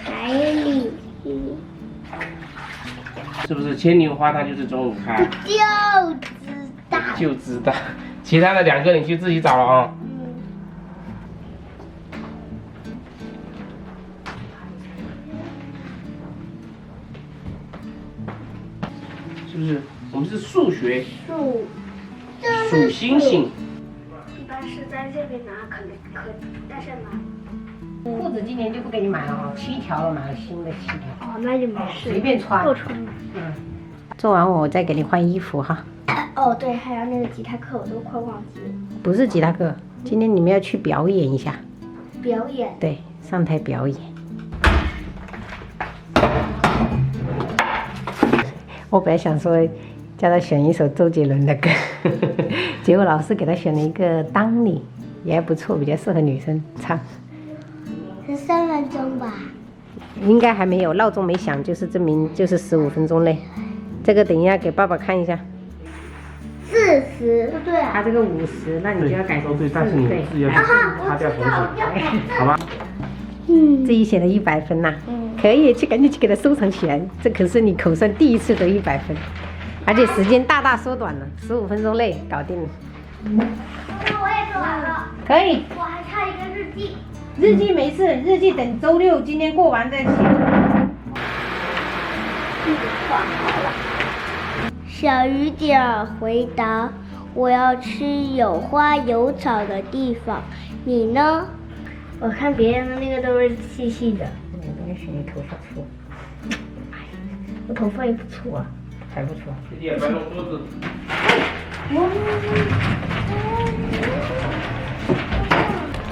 海里。是不是牵牛花它就是中午开？就知道，其他的2个你去自己找了啊。是不是？我们是数学，数星星。一般是在这边拿，可但是拿。裤子今年就不给你买了啊，7条了，买了新的7条。哦，那就没事，随便穿。够穿的。做完我再给你换衣服哈。哦，对，还有那个吉他课，我都快忘记了。不是吉他课，今天你们要去表演一下。表演。对，上台表演。我本来想说叫他选一首周杰伦的歌，结果老师给他选了一个《当你》，也还不错，比较适合女生唱。是3分钟吧？应该还没有，闹钟没响，就是证明就是15分钟内。这个等一下给爸爸看一下。40，不对啊。他这个50，那你就要改成对，但是你自己要擦掉同学，好吧？这一写了100分呐，可以赶紧去给他收藏起来。这可是你口算第1次得100分，而且时间大大缩短了，15分钟内搞定了。那我也做完了。可以。我还差一个日记。日记没事，日记等周6今天过完再写。小雨点儿回答：“我要吃有花有草的地方。你呢？”我看别人的那个都是细细的。我应该选你头发粗。我头发也不粗啊。还不错。也不要弄桌子。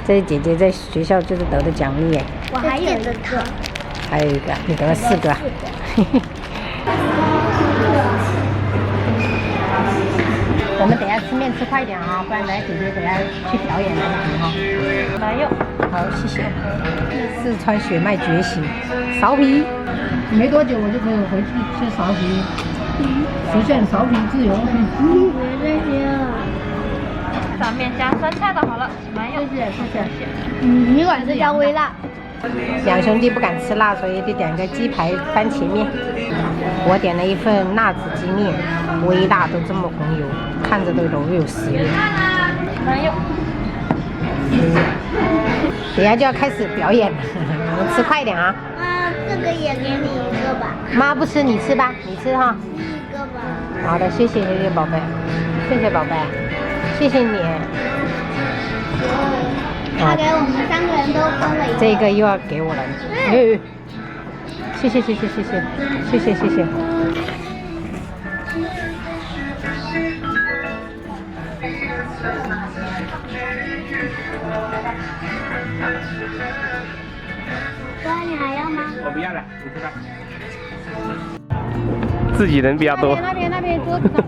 这是姐姐在学校就是得的奖励耶。我还有一个。还有一个，你得了4个。我们等一下吃面吃快点啊，不然来姐姐等下去表演来不及哈。来哟，好，谢谢。四川血脉觉醒，苕皮，没多久我就可以回去吃苕皮，实现苕皮自由。别再学了。上面加酸菜的好了，蛮有。谢谢。你管是加微辣。2兄弟不敢吃辣，所以就点个鸡排番茄面。我点了一份辣子鸡面，微辣都这么红油，看着都揉有食欲。蛮有。等下就要开始表演了，我们吃快点啊！妈，这个也给你一个吧。妈不吃，你吃吧，你吃哈。你一个吧。好的，谢谢宝贝，谢谢宝贝，谢谢你。他给我们3个人都分了一个。这个又要给我了，谢谢。哥，你还要吗？我不要了，你吃吧。自己人比较多。那边桌子上。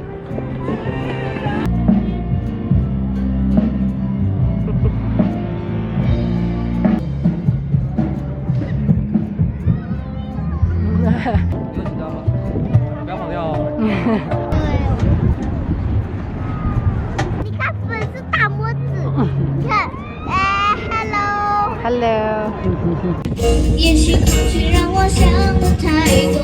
有紧张吗？不要跑掉哦。你看粉是大拇指，你看，hello。也许恐惧让我想的太多。